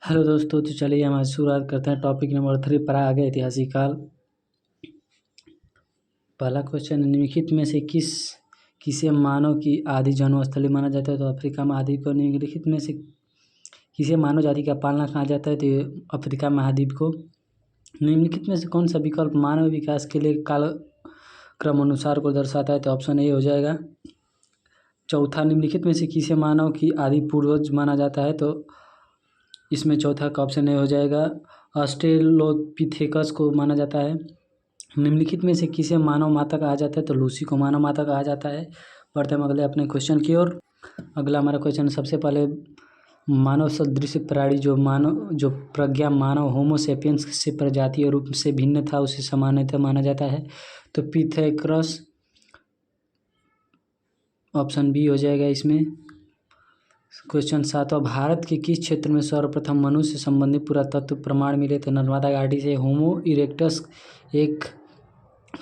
Hello दोस्तों, तो चलिए हम आज शुरुआत करते हैं टॉपिक नंबर 3 पर आ गए ऐतिहासिक काल। पहला क्वेश्चन, निम्नलिखित में से किसे मानव की आदि जन्मस्थली माना जाता है? तो अफ्रीका महाद्वीप को। निम्नलिखित में से किसे मानव जाति का पालना कहा जाता है? तो अफ्रीका महाद्वीप को। निम्नलिखित में से कौन सा विकल्प मानव विकास के लिए कालक्रम अनुसार को दर्शाता है? तो ऑप्शन ए हो जाएगा। चौथा, निम्नलिखित में से किसे मानव की आदि पूर्वज माना जाता है? तो इसमें चौथा का ऑप्शन ए हो जाएगा। ऑस्ट्रेलोपिथेकस को माना जाता है। निम्नलिखित में से किसे मानव माता कहा जाता है? तो लूसी को मानव माता कहा जाता है। बढ़ते हम अगले अपने क्वेश्चन की ओर। अगला हमारा क्वेश्चन, सबसे पहले मानव सदृश प्राणी जो प्रज्ञा मानव होमोसेपियंस से प्रजातीय रूप से भिन्न था, उसे सामान्यतः माना जाता है। तो पिथेक्रस ऑप्शन बी हो जाएगा इसमें। क्वेश्चन 7, भारत के किस क्षेत्र में सर्वप्रथम मनुष्य संबंधी पुरातत्व प्रमाण मिले? तो नर्मदा घाटी से। होमो इरेक्टस एक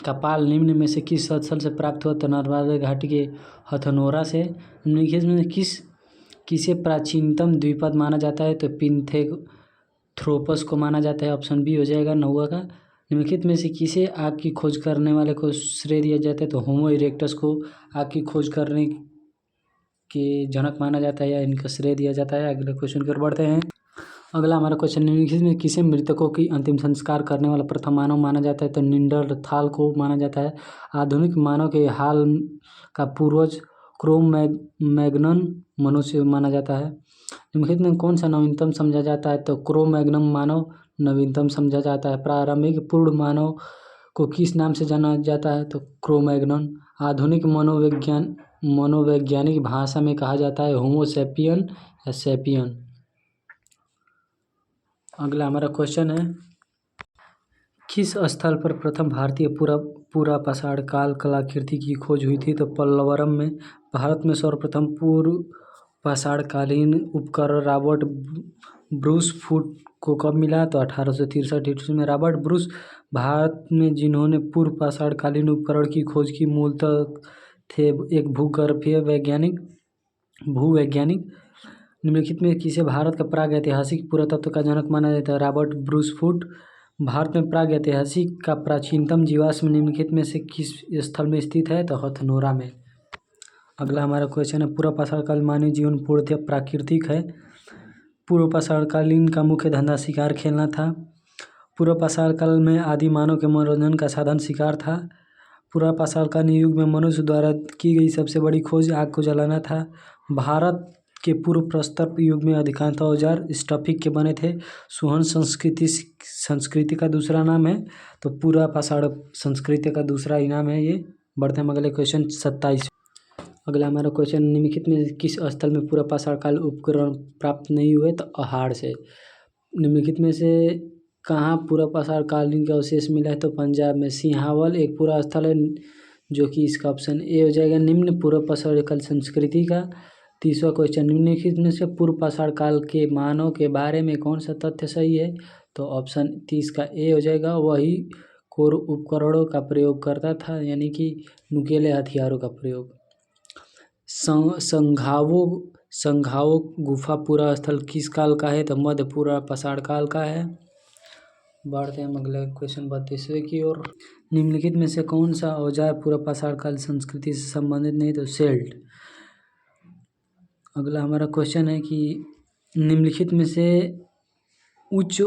कपाल निम्न में से किस स्थल से प्राप्त हुआ? तो नर्मदा घाटी के हथनोरा से। निम्नलिखित में किसे प्राचीनतम द्विपद माना जाता है? तो पिंथेथ्रोपस को माना जाता है। ऑप्शन बी हो जाएगा 9 का। निम्नलिखित में से किसे आग की खोज करने वाले को श्रेय दिया जाता है? तो होमो इरेक्टस को आग की खोज करने के जनक माना जाता है या इनका श्रेय दिया जाता है। अगले क्वेश्चन की ओर बढ़ते हैं। अगला हमारा क्वेश्चन, निम्नलिखित में किसे मृतकों की अंतिम संस्कार करने वाला प्रथम मानव माना जाता है? तो निंडरथाल को माना जाता है। आधुनिक मानव के हाल का पूर्वज क्रो-मैग्नन मनुष्य माना जाता है। निम्नलिखित में कौन सा नवीनतम समझा जाता है? तो क्रो-मैग्नन मानव नवीनतम समझा जाता है। प्रारंभिक पूर्ण मानव को किस नाम से जाना जाता है? तो क्रो-मैग्नन। आधुनिक मनोवैज्ञानिक भाषा में कहा जाता है होमो सेपियन या सेपियन। अगला हमारा क्वेश्चन है, किस स्थल पर प्रथम भारतीय पुरापाषाण काल कलाकृति की खोज हुई थी? तो पल्लवरम में। भारत में सर्वप्रथम पूर्वपाषाणकालीन उपकरण रॉबर्ट ब्रूस फुट को कब मिला? तो 1863 ईस्वी में। रॉबर्ट ब्रूस भारत में जिन्होंने पूर्वपाषाणकालीन उपकरण की खोज की मूलतः थे एक भूगर्भीय भूवैज्ञानिक। निम्नलिखित में किसे भारत का प्राग ऐतिहासिक पुरातत्व का जनक माना जाता है? Robert Bruce foot. भारत में प्राग ऐतिहासिक का प्राचीनतम जीवाश्म निम्नलिखित में से किस स्थल में स्थित है? तो हथनोरा में। अगला हमारा क्वेश्चन है, पूर्वपाषाणकाल मानव जीवन पूर्णतः प्राकृतिक है। पूर्वपाषाणकालीन का मुख्य धंधा शिकार खेलना था। पूर्वपाषाणकाल में आदि मानव के मनोरंजन का साधन शिकार था। पूर्वपाषाणकालीन युग में मनुष्य द्वारा की गई सबसे बड़ी खोज आग को जलाना था। भारत के पूर्व प्रस्तर युग में अधिकांश औजार स्फटिक के बने थे। सुहन संस्कृति का दूसरा नाम है। तो पूर्वपाषाण संस्कृति का दूसरा ही नाम है ये। बढ़ते हम अगले क्वेश्चन 27। अगला हमारा क्वेश्चन, निम्नलिखित में किस स्थल में पूर्वपाषाण काल उपकरण प्राप्त नहीं हुए? तो अहाड़ से। निम्नलिखित में से कहाँ पूर्वपाषाण कालीन का अवशेष मिला है? तो पंजाब में। सिंहावल एक पूरा स्थल है जो कि इसका ऑप्शन ए हो जाएगा। निम्न पूर्वपाषाण काल संस्कृति का। 30वां क्वेश्चन, निम्नलिखित में से पूर्वपाषाण काल के मानव के बारे में कौन सा तथ्य सही है? तो ऑप्शन 30 का ए हो जाएगा। वही कोर उपकरणों का प्रयोग करता था, यानी कि नुकीले हथियारों का प्रयोग। संघावो गुफा पूरा स्थल किस काल का है? तो मध्य पूर्वपाषाण काल का है। बढ़ते हैं अगले क्वेश्चन 32वें की ओर। निम्नलिखित में से कौन सा औजार पूर्वपाषाण काल संस्कृति से संबंधित नहीं? तो सेल्ट। अगला हमारा क्वेश्चन है कि निम्नलिखित में से उच्च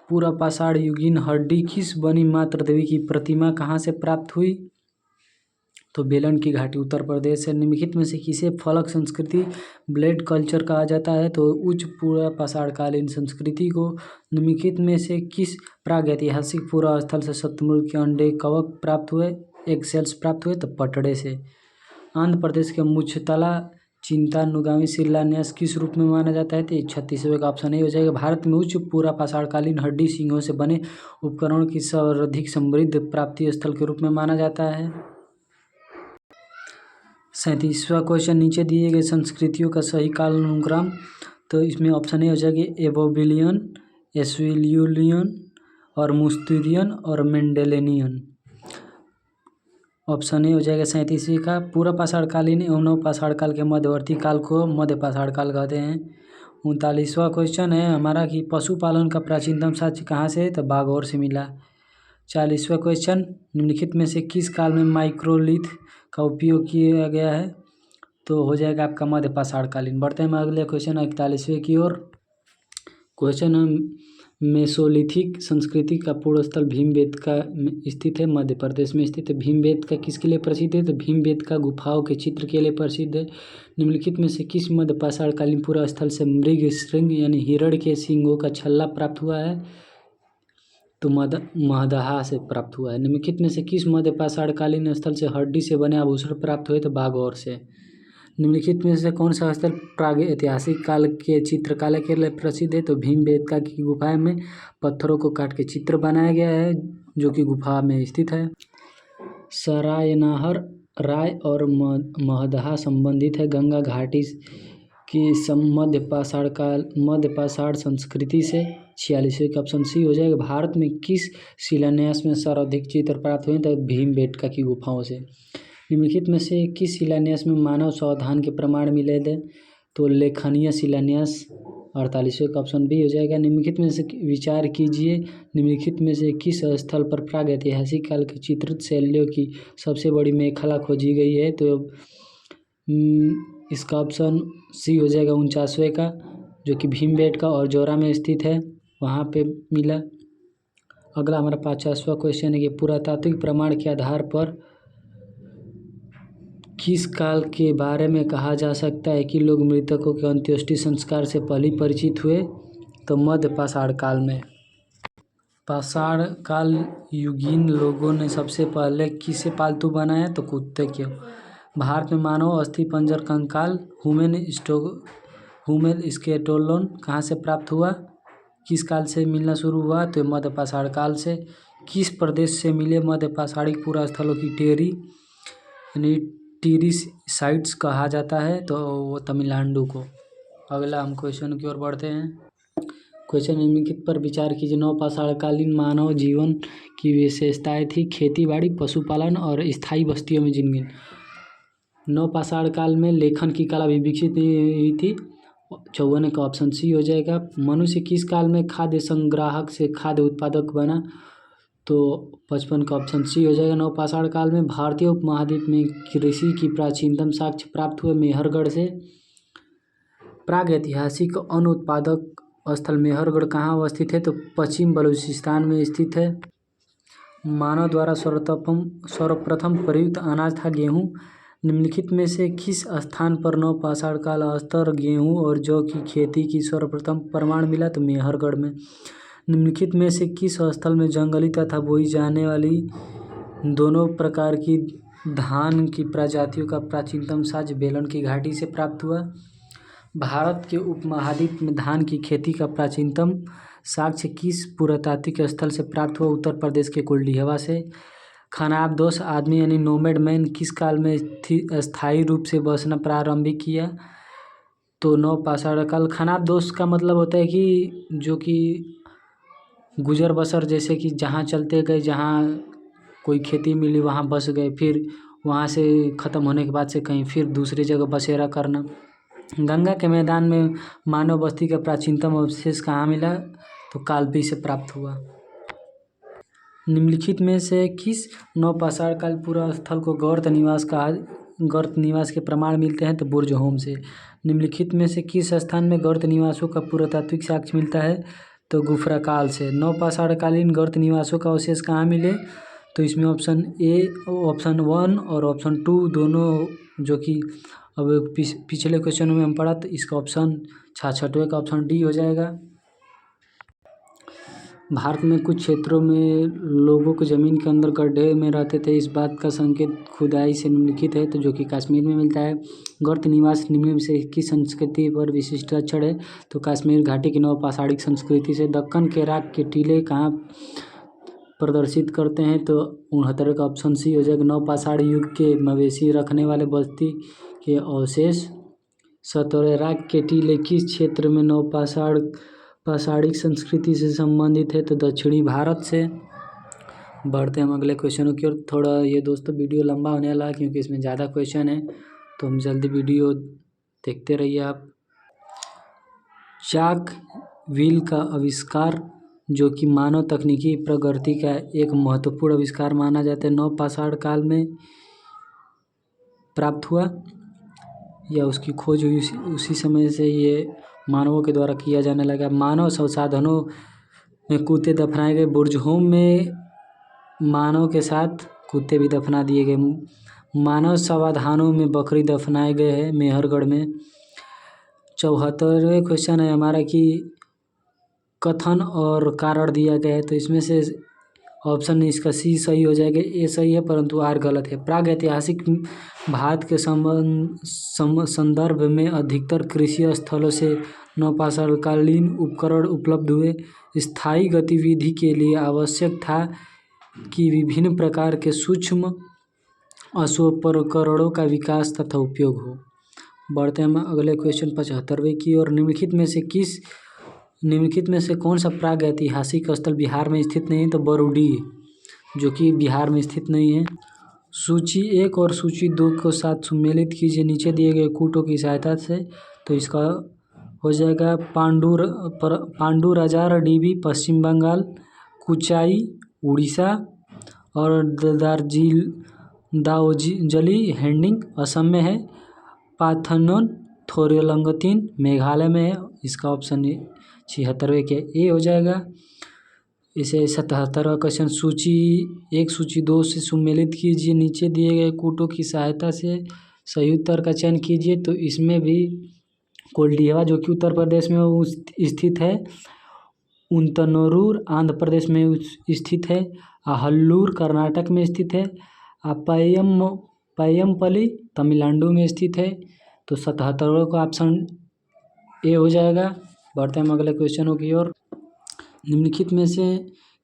पूर्वपाषाण युगीन हड्डी किस बनी मात्र देवी की प्रतिमा कहाँ से प्राप्त हुई? तो बेलन की घाटी उत्तर प्रदेश से। निम्नलिखित में से किसे फलक संस्कृति ब्लेड कल्चर कहा जाता है? तो उच्च पूर्वपाषाणकालीन संस्कृति को। निम्नलिखित में से किस प्रागैतिहासिक पूर्व स्थल से शतुरमुर्ग के अंडे कवक प्राप्त हुए, एग सेल्स प्राप्त हुए? तो पटड़े से। आंध्र प्रदेश के मुछतला चिंता नुगामी शिलान्यास किस रूप में माना जाता है? तो 36वें का ऑप्शन ए हो जाएगा। भारत में उच्च पूर्वपाषाणकालीन हड्डी सिंहों से बने उपकरणों की सर्वाधिक समृद्ध प्राप्ति स्थल के रूप में माना जाता है। 37वां क्वेश्चन, नीचे दिए गए संस्कृतियों का सही कालानुक्रम। तो इसमें ऑप्शन ए हो जाएगी एबोलियन, एस्विलियन और मुस्तूरियन और मेंडेलियन। ऑप्शन ए हो जाएगा 37वीं का। पूर्वपाषाणकालीन एवं नवपाषाण काल के मध्यवर्ती काल को मध्यपाषाण काल कहते हैं। 39वां क्वेश्चन है हमारा कि पशुपालन का प्राचीनतम साक्ष्य कहाँ से है, तो बागौर से मिला। 40वां क्वेश्चन, निम्नलिखित में से किस काल में माइक्रोलिथ का उपयोग किया गया है, तो हो जाएगा आपका मध्य पाषाणकालीन। बढ़ते हैं अगले क्वेश्चन 41वें की ओर। क्वेश्चन मेसोलिथिक संस्कृति का पूर्ण भीमबेटका स्थित है, मध्य प्रदेश में स्थित है। भीमबेटका किसके लिए प्रसिद्ध है, तो भीमबेटका गुफाओं के चित्र के लिए प्रसिद्ध है। निम्नलिखित में से किस मध्य पाषाणकालीन पूरा स्थल से मृग श्रृंग यानी हिरण के सींगों का छल्ला प्राप्त हुआ है, तो महदहा से प्राप्त हुआ है। निम्नलिखित में से किस मध्य पाषाणकालीन स्थल से हड्डी से बने आभूषण प्राप्त हुए, तो बागौर से। निम्नलिखित में से कौन सा स्थल प्रागैतिहासिक काल के चित्रकला के लिए प्रसिद्ध है, तो भीमबेटका की गुफा में पत्थरों को काट के चित्र बनाया गया है, जो कि गुफा में स्थित है। सरायनाहर राय और महदहा संबंधित है गंगा घाटी की मध्य पाषाण संस्कृति से। 46वें का ऑप्शन सी हो जाएगा। भारत में किस शिलान्यास में सर्वाधिक चित्र प्राप्त हुए, तो भीमबेटका की गुफाओं से। निम्नलिखित में से किस शिलान्यास में मानव सावधान के प्रमाण मिले थे, तो लेखनीय शिलान्यास। 48वें का ऑप्शन बी हो जाएगा। निम्नलिखित में से विचार कीजिए, निम्नलिखित में से किस स्थल पर प्रागैतिहासिक काल की चित्रित शैलियों की सबसे बड़ी मेखला खोजी गई है, तो इसका ऑप्शन सी हो जाएगा 49वें का, जो कि भीमबेटका और जोरा में स्थित है, वहाँ पे मिला। अगला हमारा 50वां क्वेश्चन है कि पुरातात्विक प्रमाण के आधार पर किस काल के बारे में कहा जा सकता है कि लोग मृतकों के अंत्येष्टि संस्कार से पहले परिचित हुए, तो मध्य पाषाण काल में। पाषाण काल युगीन लोगों ने सबसे पहले किसे पालतू बनाया, तो कुत्ते के। भारत में मानव अस्थिपंजर कंकाल ह्यूमन स्केलेटोन कहाँ से प्राप्त हुआ, किस काल से मिलना शुरू हुआ, तो मध्य पाषाण काल से। किस प्रदेश से मिले मध्य पाषाणिक पुरा स्थलों की टेरी यानी टीरी साइट्स कहा जाता है, तो वो तमिलनाडु को। अगला हम क्वेश्चन की ओर बढ़ते हैं। क्वेश्चन निम्नलिखित पर विचार कीजिए। नवपाषाणकालीन मानव जीवन की विशेषताएं थी, खेती बाड़ी, पशुपालन और स्थायी बस्तियों में जिनगिन। नवपाषाण काल में लेखन की कला भी विकसित हुई थी, 54 का ऑप्शन सी हो जाएगा। मनुष्य किस काल में खाद्य संग्राहक से खाद्य उत्पादक बना, तो 55 का ऑप्शन सी हो जाएगा। नवपाषाण काल में भारतीय उपमहाद्वीप में कृषि की प्राचीनतम साक्ष्य प्राप्त हुए मेहरगढ़ से। प्रागैतिहासिक अन्न उत्पादक स्थल मेहरगढ़ कहाँ अवस्थित है, तो पश्चिम बलूचिस्तान में स्थित है। मानव द्वारा सर्वप्रथम प्रयुक्त अनाज था गेहूँ। निम्नलिखित में से किस स्थान पर नवपाषाण काल स्तर गेहूँ और जौ की खेती की सर्वप्रथम प्रमाण मिला, तो मेहरगढ़ में। निम्नलिखित में से किस स्थल में जंगली तथा बोई जाने वाली दोनों प्रकार की धान की प्रजातियों का प्राचीनतम साक्ष्य बेलन की घाटी से प्राप्त हुआ। भारत के उपमहाद्वीप में धान की खेती का प्राचीनतम साक्ष्य किस पुरातात्विक स्थल से प्राप्त हुआ, उत्तर प्रदेश के कुलडीहवा से। खानाबदोश आदमी यानी नोमैड मैन किस काल में स्थायी रूप से बसना प्रारंभ किया, तो नवपाषाण काल। खानाबदोश का मतलब होता है कि जो कि गुजर बसर, जैसे कि जहाँ चलते गए, जहाँ कोई खेती मिली वहाँ बस गए, फिर वहाँ से ख़त्म होने के बाद से कहीं फिर दूसरी जगह बसेरा करना। गंगा के मैदान में मानव बस्ती का प्राचीनतम अवशेष कहाँ मिला, तो कालपी से प्राप्त हुआ। निम्नलिखित में से किस नवपाषाण काल पूरा स्थल को गर्त निवास के प्रमाण मिलते हैं, तो बुर्जहोम से। निम्नलिखित में से किस स्थान में गर्त निवासों का पुरातात्विक साक्ष्य मिलता है, तो गुफरा काल से। नवपाषाणकालीन गर्त निवासों का अवशेष कहाँ मिले, तो इसमें ऑप्शन 1 और ऑप्शन 2 दोनों, जो कि अब पिछले क्वेश्चन में हम पढ़ा, तो इसका ऑप्शन 66वें का ऑप्शन डी हो जाएगा। भारत में कुछ क्षेत्रों में लोगों को ज़मीन के अंदर गड्ढे में रहते थे, इस बात का संकेत खुदाई से निम्नलिखित है, तो जो कि कश्मीर में मिलता है। गर्त निवास निम्न से किस संस्कृति पर विशिष्ट लक्षण है, तो कश्मीर घाटी की नवपाषाणिक संस्कृति से। दक्कन के राग के टीले कहाँ प्रदर्शित करते हैं, तो 69 का ऑप्शन सी हो जाएगा। नवपाषाण युग के मवेशी रखने वाले बस्ती के अवशेष। सतोरे राग के टीले किस क्षेत्र में नवपाषाणिक संस्कृति से संबंधित है, तो दक्षिणी भारत से। बढ़ते हम अगले क्वेश्चनों की ओर। थोड़ा ये दोस्तों वीडियो लंबा होने वाला है, क्योंकि इसमें ज़्यादा क्वेश्चन है, तो हम जल्दी वीडियो देखते रहिए आप। चाक व्हील का आविष्कार, जो कि मानव तकनीकी प्रगति का एक महत्वपूर्ण आविष्कार माना जाता है, नवपाषाण काल में प्राप्त हुआ या उसकी खोज हुई उसी समय से ये मानवों के द्वारा किया जाने लगा। मानव संसाधनों में कुत्ते दफनाए गए। बुर्जहोम में मानव के साथ कुत्ते भी दफना दिए गए। मानव समाधानों में बकरी दफनाए गए हैं मेहरगढ़ में। 74वें क्वेश्चन है हमारा कि कथन और कारण दिया गया है, तो इसमें से ऑप्शन इसका सी सही हो जाएगा, ए सही है परंतु आर गलत है। प्रागैतिहासिक भारत के संदर्भ में अधिकतर कृषि स्थलों से नवपाषाणकालीन उपकरण उपलब्ध हुए। स्थायी गतिविधि के लिए आवश्यक था कि विभिन्न प्रकार के सूक्ष्म अश्वोपकरणों का विकास तथा उपयोग हो। बढ़ते हैं हम अगले क्वेश्चन 75वें की ओर। निम्नलिखित में से कौन सा प्रागैतिहासिक स्थल बिहार में स्थित नहीं है, तो बरूडी, जो कि बिहार में स्थित नहीं है। सूची 1 और सूची 2 को साथ सम्मिलित कीजिए नीचे दिए गए कूटों की सहायता से, तो इसका हो जाएगा पांडुराजार डीबी पश्चिम बंगाल, कुचाई उड़ीसा और दार्जिलिंग हैंडिंग असम में है। पाथनोन थोरलंगतिन मेघालय में है। इसका ऑप्शन 76वें के ए हो जाएगा। इसे 77वां क्वेश्चन सूची 1 सूची 2 से सम्मिलित कीजिए नीचे दिए गए कूटों की सहायता से सही उत्तर का चयन कीजिए, तो इसमें भी कोल्डिहवा जो कि उत्तर प्रदेश में स्थित है, उंतनूर आंध्र प्रदेश में स्थित है, हल्लूर कर्नाटक में स्थित है, पय्यमपल्ली तमिलनाडु में स्थित है। तो 77वां का ऑप्शन ए हो जाएगा। बढ़ते हैं हम अगले क्वेश्चनों की ओर। निम्नलिखित में से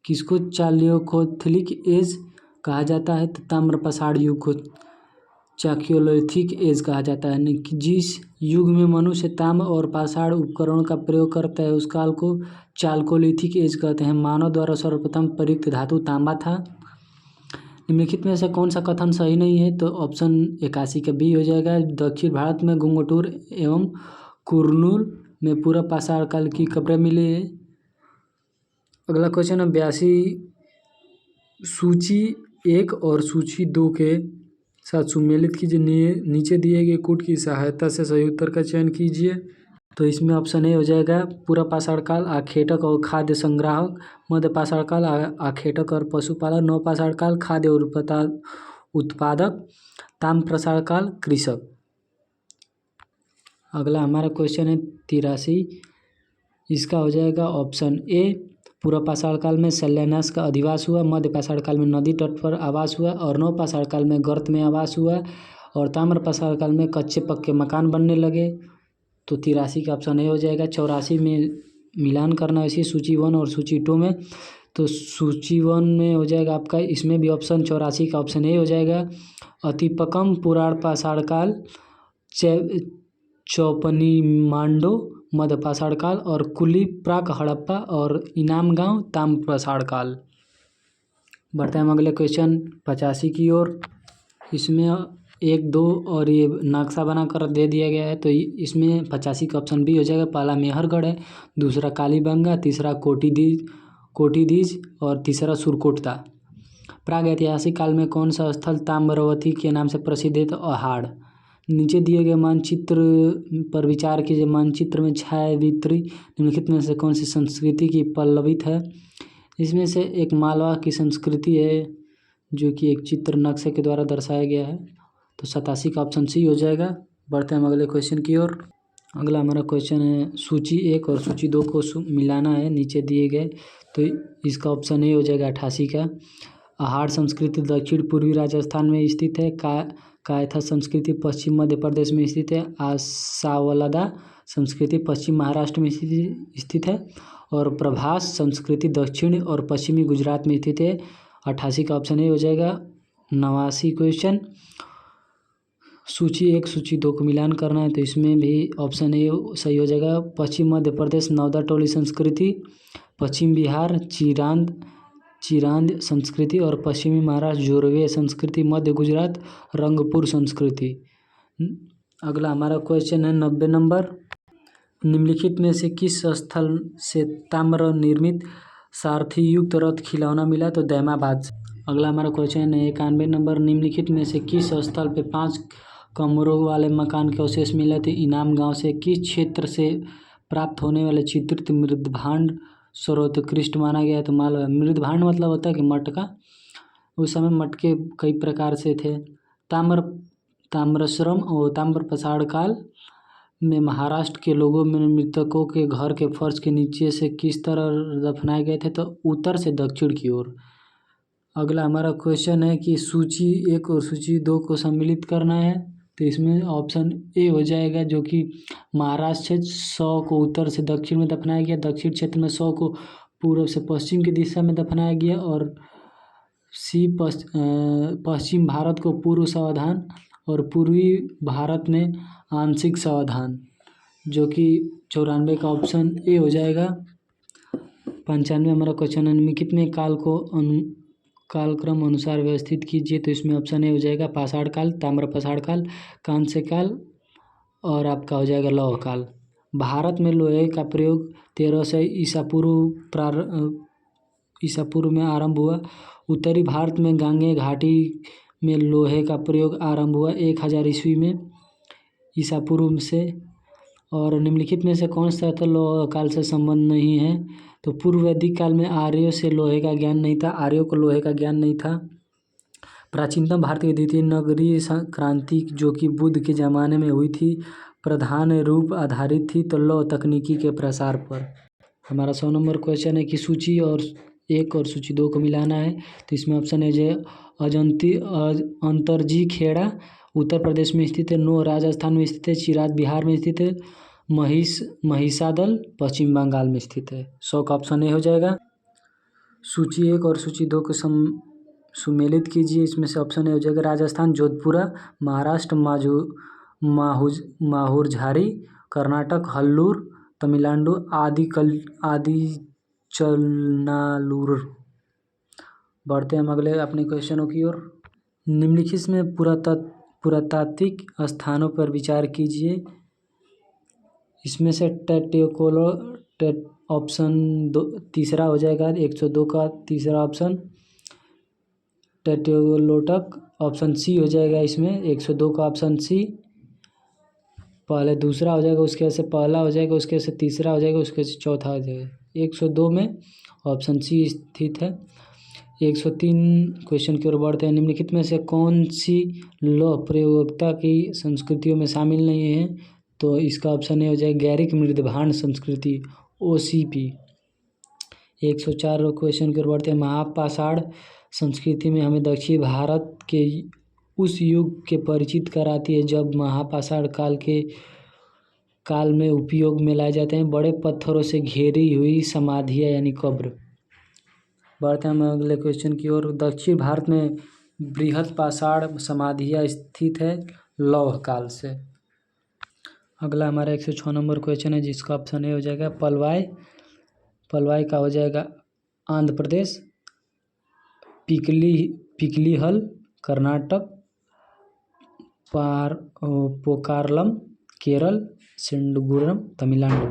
किसको चालियोलिथिक एज कहा जाता है, तो ताम्रपाषाण युग को चालियोलिथिक एज कहा जाता है। जिस युग में मनुष्य ताम्र और पाषाण उपकरणों का प्रयोग करता है उस काल को चालियोलिथिक एज कहते हैं। मानव द्वारा सर्वप्रथम प्रयुक्त धातु तांबा था। निम्नलिखित में से कौन सा कथन सही नहीं है, तो ऑप्शन 81 का बी हो जाएगा। दक्षिण भारत में गुंगटूर एवं कुरनूल में पूरा पाषाण काल की कब्रें मिली है। अगला क्वेश्चन है 82, सूची 1 और सूची 2 के साथ सम्मिलित कीजिए नीचे दिए गए कूट की सहायता से सही उत्तर का चयन कीजिए, तो इसमें ऑप्शन ए हो जाएगा। पूरा पाषाण काल आखेटक और खाद्य संग्राहक, मध्य पाषाण काल आखेटक और पशुपालक, नव पाषाण काल खाद्य और उत्पादक, ताम्र पाषाण काल कृषक। अगला हमारा क्वेश्चन है 83, इसका हो जाएगा ऑप्शन ए। पूर्व पाषाण काल में शिलान्यास का अधिवास हुआ, मध्य पाषाण काल में नदी तट पर आवास हुआ और नव पाषाण काल में गर्त में आवास हुआ और ताम्र पाषाण काल में कच्चे पक्के मकान बनने लगे। तो 83 का ऑप्शन ए हो जाएगा। 84 में मिलान करना है इसी सूची 1 और सूची 2 में, तो सूची 1 में हो जाएगा आपका, इसमें भी ऑप्शन 84 का ऑप्शन ए हो जाएगा। अतिपकम पुराण पाषाण काल, चौपनीमांडो मध्य पाषाण काल और कुली प्राक हड़प्पा और इनाम गांव ताम्र पाषाण काल। बढ़ते हैं हम अगले क्वेश्चन 85 की ओर। इसमें 1, 2 और ये नक्शा बनाकर दे दिया गया है, तो इसमें 85 का ऑप्शन बी हो जाएगा। पहला मेहरगढ़ है, दूसरा कालीबंगा, तीसरा कोटिदीज और तीसरा सुरकोटता। प्राग ऐतिहासिक काल में कौन सा स्थल ताम्रवती के नाम से प्रसिद्ध है, तो अहाड़। नीचे दिए गए मानचित्र पर विचार कीजिए। मानचित्र में छायाचित्री निम्नलिखित में से कौन सी संस्कृति की पल्लवित है, इसमें से एक मालवा की संस्कृति है जो कि एक चित्र नक्शे के द्वारा दर्शाया गया है, तो 87 का ऑप्शन सी हो जाएगा। बढ़ते हैं हम अगले क्वेश्चन की ओर। अगला हमारा क्वेश्चन है सूची 1 और सूची 2 को मिलाना है नीचे दिए गए, तो इसका ऑप्शन ए हो जाएगा 88 का। अहाड़ संस्कृति दक्षिण पूर्वी राजस्थान में स्थित है। कायथा संस्कृति पश्चिम मध्य प्रदेश में स्थित है। आसावलदा संस्कृति पश्चिम महाराष्ट्र में स्थित है और प्रभास संस्कृति दक्षिण और पश्चिमी गुजरात में स्थित है। 88 का ऑप्शन ए हो जाएगा। 89 क्वेश्चन, सूची 1 सूची 2 को मिलान करना है, तो इसमें भी ऑप्शन ए सही हो जाएगा। पश्चिम मध्य प्रदेश नवदा टोली संस्कृति, पश्चिम बिहार चिरांद संस्कृति और पश्चिमी महाराष्ट्र जोरवे संस्कृति, मध्य गुजरात रंगपुर संस्कृति। अगला हमारा क्वेश्चन है 90 नंबर। निम्नलिखित में से किस स्थल से ताम्र निर्मित सारथी युक्त रथ खिलौना मिला? तो दैमाबाद से। अगला हमारा क्वेश्चन है 91 नंबर, निम्नलिखित में से किस स्थल पे 5 कमरों वाले मकान के अवशेष मिले थे? इनाम गांव से। किस क्षेत्र से प्राप्त होने वाले चित्रित मृदभांड सर्वोत्कृष्ट माना गया है? तो मालवा। मृदभांड मतलब होता है कि मटका। उस समय मटके कई प्रकार से थे। ताम्रश्रम और ताम्र पसाड़ काल में महाराष्ट्र के लोगों में मृतकों के घर के फर्श के नीचे से किस तरह दफनाए गए थे? तो उत्तर से दक्षिण की ओर। अगला हमारा क्वेश्चन है कि सूची 1 और सूची 2 को सम्मिलित करना है। तो इसमें ऑप्शन ए हो जाएगा, जो कि महाराष्ट्र क्षेत्र 100 को उत्तर से दक्षिण में दफनाया गया, दक्षिण क्षेत्र में 100 को पूर्व से पश्चिम की दिशा में दफनाया गया, और सी पश्चिम भारत को पूर्व सावधान और पूर्वी भारत में आंशिक सावधान, जो कि 94 का ऑप्शन ए हो जाएगा। 95 हमारा क्वेश्चन है, निम्नलिखित में काल को कालक्रम अनुसार व्यवस्थित कीजिए। तो इसमें ऑप्शन ए हो जाएगा पाषाण काल, ताम्र पसाड़ काल, कांस्य काल और आपका हो जाएगा लौह काल। भारत में लोहे का प्रयोग 1300 ईसा पूर्व में आरंभ हुआ। उत्तरी भारत में गांगे घाटी में लोहे का प्रयोग आरंभ हुआ 1000 ईस्वी में ईसा पूर्व से। और निम्नलिखित में से कौन सा लौह काल से संबंध नहीं है? तो पूर्व वैदिक काल में आर्यों से लोहे का ज्ञान नहीं था, आर्यों को लोहे का ज्ञान नहीं था। प्राचीनतम भारत की द्वितीय नगरीय क्रांति, जो कि बुद्ध के ज़माने में हुई थी, प्रधान रूप आधारित थी तो लौह तकनीकी के प्रसार पर। हमारा 100 नंबर क्वेश्चन है कि सूची 1 और सूची 2 को मिलाना है। तो इसमें ऑप्शन है जो अंतरजी खेड़ा उत्तर प्रदेश में स्थित है, नो राजस्थान में स्थित है, चिराग बिहार में स्थित है, महिषादल पश्चिम बंगाल में स्थित है। 100 का ऑप्शन ए हो जाएगा। सूची 1 और सूची 2 को सुमेलित कीजिए। इसमें से ऑप्शन ए हो जाएगा राजस्थान जोधपुरा, महाराष्ट्र माहुरझारी, कर्नाटक हल्लूर, तमिलनाडु आदिचनाल्लूर। बढ़ते हम अगले अपने क्वेश्चनों की ओर। निम्नलिखित में पुरातात्विक स्थानों पर विचार कीजिए। इसमें से ऑप्शन तीसरा हो जाएगा 102 का तीसरा ऑप्शन टेट्योलोटक, ऑप्शन सी हो जाएगा इसमें 102 का ऑप्शन सी। पहले दूसरा हो जाएगा, उसके से पहला हो जाएगा, उसके से तीसरा हो जाएगा, उसके से चौथा हो जाएगा। 102 में ऑप्शन सी स्थित है। 103 क्वेश्चन की ओर बढ़ते हैं। निम्नलिखित में से कौन सी लौह प्रयोगता की संस्कृतियों में शामिल नहीं है? तो इसका ऑप्शन ए हो जाएगा गैरिक मृदभांड संस्कृति, OCP। 104 क्वेश्चन की ओर बढ़ते हैं। महापाषाण संस्कृति में हमें दक्षिण भारत के उस युग के परिचित कराती है जब महापाषाण काल में उपयोग में लाए जाते हैं बड़े पत्थरों से घेरी हुई समाधियाँ यानी कब्र। बढ़ते हैं हम अगले क्वेश्चन की ओर। दक्षिण भारत में बृहद पाषाण समाधियाँ स्थित है लौह काल से। अगला हमारा 106 नंबर क्वेश्चन है, जिसका ऑप्शन ए हो जाएगा पलवाई का हो जाएगा आंध्र प्रदेश, पिकलीहल कर्नाटक, पोकारलम केरल, सेंडुगुरम तमिलनाडु।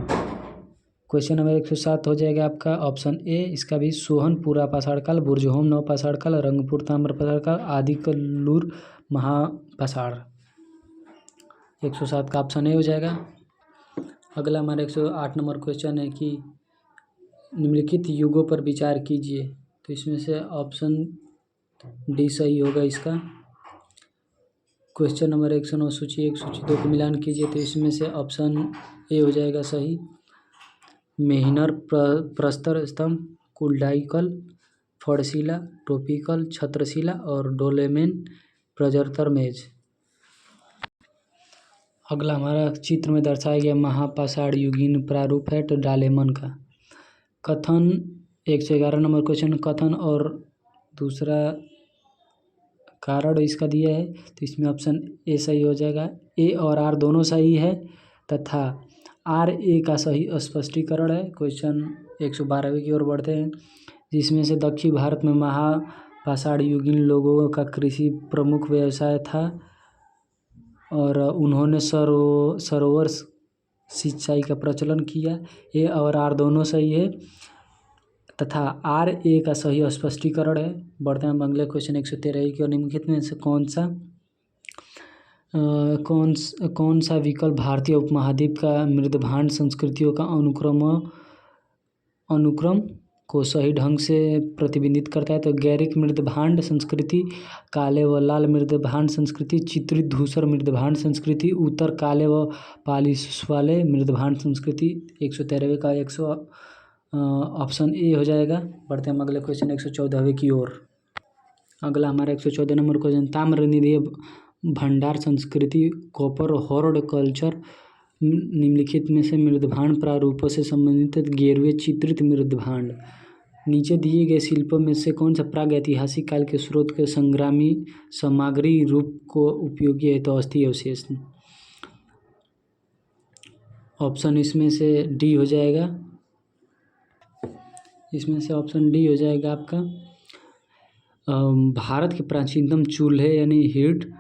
क्वेश्चन नंबर 107 हो जाएगा आपका ऑप्शन ए, इसका भी सोहनपुरा पाषाण काल, बुरजहोम नव पाषाण काल, रंगपुर ताम्र पाषाण काल, आदिकल्लूर महापाषाण। 107 का ऑप्शन ए हो जाएगा। अगला हमारा 108 नंबर क्वेश्चन है कि निम्नलिखित युगों पर विचार कीजिए। तो इसमें से ऑप्शन डी सही होगा इसका। क्वेश्चन नंबर 109 सूची 1 सूची 2 को मिलान कीजिए। तो इसमें से ऑप्शन ए हो जाएगा सही। मेहनर प्रस्तर स्तंभ, कुल्डाइकल, फड़शिला, टोपिकल, छत्रशिला और डोलेमेन प्रजर्तर मेज। अगला हमारा चित्र में दर्शाया गया महापाषाण युगीन प्रारूप है तो डालेमन का। कथन 111 नंबर क्वेश्चन, कथन और दूसरा कारण इसका दिया है। तो इसमें ऑप्शन ए सही हो जाएगा। ए और आर दोनों सही है तथा आर ए का सही स्पष्टीकरण है। क्वेश्चन 112 की ओर बढ़ते हैं, जिसमें से दक्षिण भारत में महापाषाण युगीन लोगों का कृषि प्रमुख व्यवसाय था और उन्होंने सरोवर सिंचाई का प्रचलन किया। ए और आर दोनों सही है तथा आर ए का सही स्पष्टीकरण है। बढ़ते हैं अगले क्वेश्चन 113 की ओर। निम्नलिखित में से कौन सा विकल्प भारतीय उपमहाद्वीप का मृदभांड संस्कृतियों का अनुक्रम को सही ढंग से प्रतिबिंबित करता है? तो गैरिक मृदभांड संस्कृति, काले व लाल मृदभांड संस्कृति, चित्रित धूसर मृदभांड संस्कृति, उत्तर काले व पालिश वाले मृदभांड संस्कृति। 113वें का ऑप्शन ए हो जाएगा। बढ़ते हैं अगले क्वेश्चन 114वें की ओर। अगला हमारा 114 नंबर क्वेश्चन, ताम्र निधीय भंडार संस्कृति, कॉपर होर्ड कल्चर निम्नलिखित में से मृदभांड प्रारूपों से संबंधित 11वें चित्रित मृदभांड नीचे दिए गए शिल्पों में से कौन सा प्रागैतिहासिक काल के स्रोत के संग्रामी सामग्री रूप को उपयोगी है? तो अस्थि अवशेष। ऑप्शन इसमें से डी हो जाएगा। इसमें से ऑप्शन डी हो जाएगा आपका। भारत के प्राचीनतम चूल्हे यानी हीट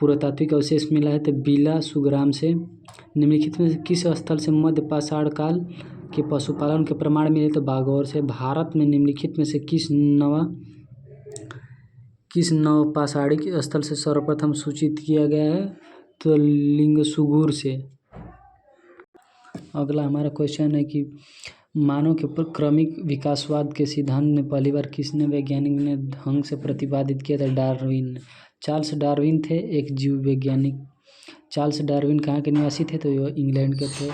पुरातात्विक अवशेष मिला है तो बिला सुग्राम से। निम्नलिखित में से किस स्थल से मध्य पाषाण काल के पशुपालन के प्रमाण मिले? तो बागौर से। भारत में निम्नलिखित में से किस नवपाषाणिक स्थल से सर्वप्रथम सूचित किया गया है? तो लिंगसुगुर से। अगला हमारा क्वेश्चन है कि मानव के क्रमिक विकासवाद के सिद्धांत में पहली बार किसने वैज्ञानिक ने ढंग से प्रतिपादित किया था? डार्विन। चार्ल्स डार्विन थे एक जीव वैज्ञानिक। चार्ल्स डार्विन कहाँ के निवासी थे? तो ये इंग्लैंड के थे।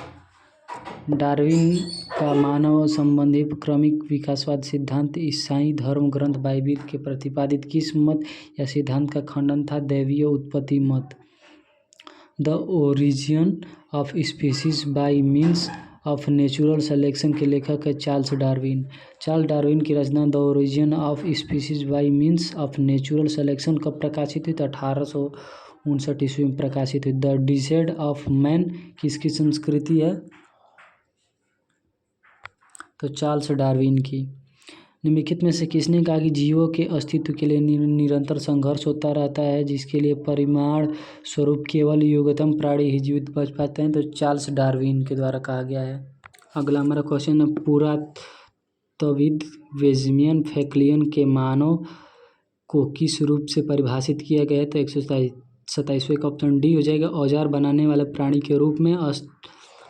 डार्विन का मानव संबंधी क्रमिक विकासवाद सिद्धांत ईसाई धर्म ग्रंथ बाइबिल के प्रतिपादित किस मत या सिद्धांत का खंडन था? दैवीय उत्पत्ति मत। The origin of species by means of natural selection के लेखक है चार्ल्स डार्विन। चार्ल्स डार्विन की रचना the origin of species by means of natural selection कब प्रकाशित हुई? तो 1859 ईस्वी में प्रकाशित हुई। द डिसेंट ऑफ मैन किसकी संस्कृति है? तो चार्ल्स डार्विन की। निम्नलिखित में से किसने कहा कि जीवों के अस्तित्व के लिए निरंतर संघर्ष होता रहता है जिसके लिए परिमाण स्वरूप केवल योग्यतम प्राणी ही जीवित बच पाते हैं? तो चार्ल्स डार्विन के द्वारा कहा गया है। अगला हमारा क्वेश्चन है, पुरातत्वविद बेंजामिन फ्रैंकलिन के मानव को किस रूप से परिभाषित किया गया है? तो 127वें का ऑप्शन डी हो जाएगा। औजार बनाने वाले प्राणी के रूप में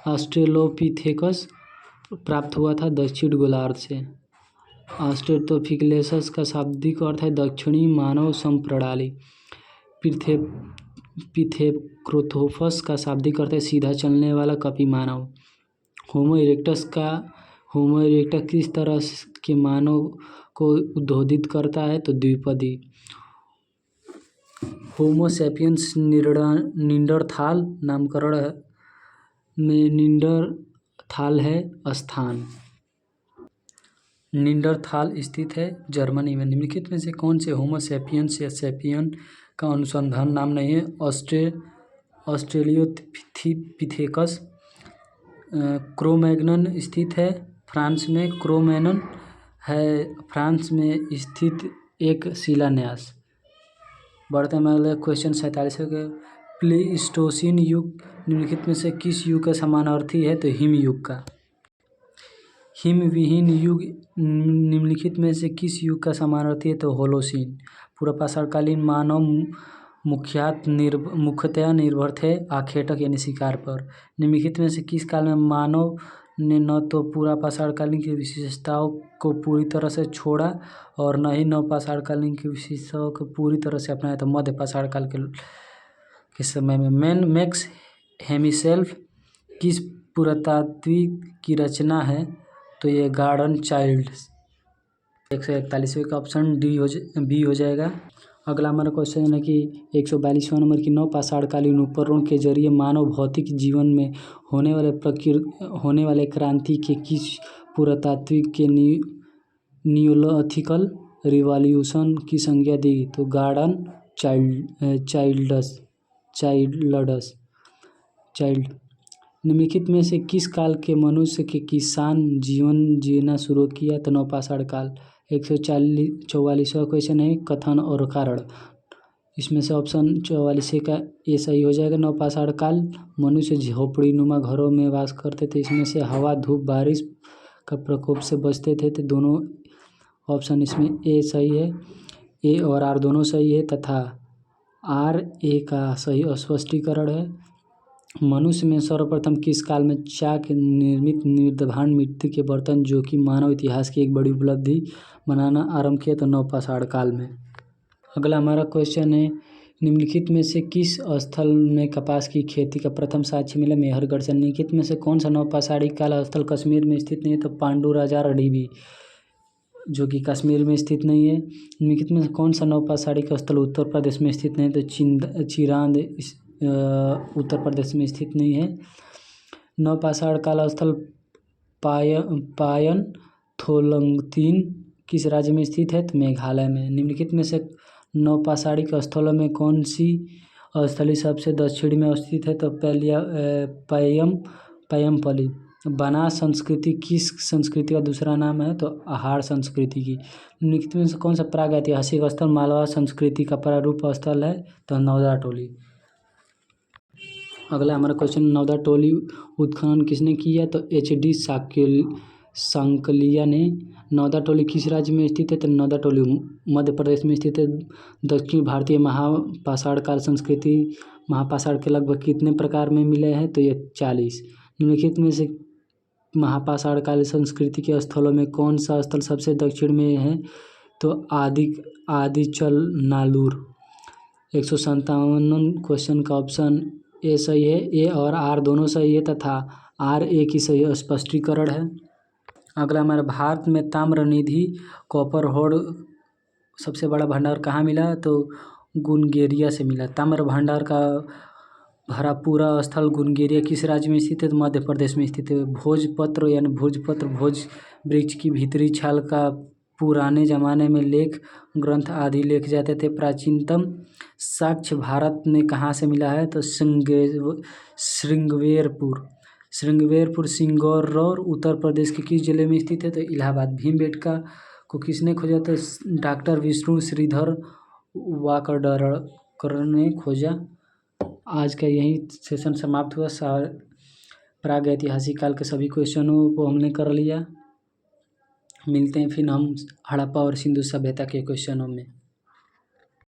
ऑस्ट्रेलोपिथेकस प्राप्त हुआ था दक्षिण गोलार्ध से। ऑस्ट्रेलोपिथेकस का शाब्दिक अर्थ है दक्षिणी मानव संप्रणाली। पिथेक्रोथोपस का शाब्दिक अर्थ है सीधा चलने वाला कपी मानव। होमो इरेक्टस किस तरह के मानव को उद्बोधित करता है? तो द्विपदी। होमो सैपियंस निंडरथाल नामकरण में निंडरथाल है स्थान। निंडरथाल स्थित है जर्मनी में। निम्नलिखित में से कौन से होमो सैपियंस या सैपियन का अनुसंधान नाम नहीं है? ऑस्ट्रेलियोपिथेकस क्रोमैग्नन स्थित है फ्रांस में। क्रोमैग्नन है फ्रांस में स्थित एक शिलान्यास। बढ़ते हैं अगले क्वेश्चन 47 के। प्लेइस्टोसीन युग निम्नलिखित में से किस युग का समानार्थी है? तो हिम युग का। हिमविहीन युग निम्नलिखित में से किस युग का समानार्थी है? तो होलोसीन। पूर्वपाषाणकालीन मानव मुख्यतया निर्भर थे आखेटक यानी शिकार पर। निम्नलिखित में से किस काल में मानव ने न तो पूर्वपाषाणकालीन की विशेषताओं को पूरी तरह से छोड़ा और न ही नवपाषाणकालीन की विशेषताओं को पूरी तरह से अपनाया? तो मध्यपाषाण काल के समय में। मैक्स हेमिसेल्फ किस पुरातात्विक की रचना है? तो ये गार्डन चाइल्ड। 141वें का ऑप्शन बी हो जाएगा। अगला हमारा क्वेश्चन है कि 142वां नंबर की नवपाषाणकालीन उपकरणों के जरिए मानव भौतिक जीवन में होने वाले क्रांति के किस पुरातात्विक के नियोलिथिकल रिवॉल्यूशन की संज्ञा दी? तो गार्डन चाइल्ड। निम्नलिखित में से किस काल के मनुष्य के किसान जीवन जीना शुरू किया? तो नवपाषाण काल। 144वां क्वेश्चन है कथन और कारण। इसमें से ऑप्शन 44 का ए सही हो जाएगा। नवपाषाण काल, मनुष्य झोपड़ी नुमा घरों में वास करते थे। इसमें से हवा धूप बारिश का प्रकोप से बचते थे। तो दोनों ऑप्शन इसमें ए सही है, ए और आर दोनों सही है तथा आर ए का सही स्पष्टीकरण है। मनुष्य में सर्वप्रथम किस काल में चाक निर्मित निर्धारण मिट्टी के बर्तन जो कि मानव इतिहास की एक बड़ी उपलब्धि बनाना आरंभ किया? तो नवपाषाण काल में। अगला हमारा क्वेश्चन है, निम्नलिखित में से किस स्थल में कपास की खेती का प्रथम साक्ष्य मिला? मेहरगढ़ से। निम्नलिखित में से कौन सा नवपाषाणी काल स्थल कश्मीर में स्थित नहीं है? तो पांडु राजा रणडीबी, जो कि कश्मीर में स्थित नहीं है। निम्नलिखित में से कौन सा नवपाषाणी का स्थल उत्तर प्रदेश में स्थित नहीं है? तो चिरांद उत्तर प्रदेश में स्थित नहीं है। नवपाषाण काल स्थल पायन थोलंगतिन किस राज्य में स्थित है? तो मेघालय में। निम्नलिखित में से नवपाषाणी स्थलों में कौन सी स्थली सबसे दक्षिण में स्थित है? तो पयमपल्ली। बनास संस्कृति किस संस्कृति का दूसरा नाम है? तो आहार संस्कृति की। निम्नलिखित में से कौन सा प्राग ऐतिहासिक स्थल मालवा संस्कृति का प्रारूप स्थल है? तो नौदा टोली। अगला हमारा क्वेश्चन, नौदा टोली उत्खनन किसने किया? तो HD सांकलिया ने। नौदा टोली किस राज्य में स्थित है? तो नौदा टोली मध्य प्रदेश में स्थित है। दक्षिण भारतीय महापाषाण काल संस्कृति महापाषाण के लगभग कितने प्रकार में मिले हैं? तो ये 40। निम्नलिखित में से महापाषाण काल संस्कृति के स्थलों में कौन सा स्थल सबसे दक्षिण में है? तो आदिचल नालूर। 157 क्वेश्चन का ऑप्शन ए सही है, ए और आर दोनों सही है तथा आर ए की सही स्पष्टीकरण है। अगला हमारा, भारत में ताम्रनिधि कॉपर होड़ सबसे बड़ा भंडार कहाँ मिला? तो गुनगेरिया से मिला। ताम्र भंडार का भरा पूरा स्थल गुनगेरिया किस राज्य में स्थित है? तो मध्य प्रदेश में स्थित है। भोजपत्र यानी भोजपत्र भोज वृक्ष की भीतरी छाल का पुराने जमाने में लेख ग्रंथ आदि लिखे जाते थे। प्राचीनतम साक्ष्य भारत में कहाँ से मिला है? तो श्रृंगवेरपुर सिंगरौर उत्तर प्रदेश के किस जिले में स्थित है? तो इलाहाबाद। भीमबेटका को किसने खोजा? तो डॉक्टर विष्णु श्रीधर वाकडकर ने खोजा। आज का यही सेशन समाप्त हुआ। प्राग ऐतिहासिक काल के सभी क्वेश्चनों को हमने कर लिया। मिलते हैं फिर हम हड़प्पा और सिंधु सभ्यता के क्वेश्चनों में।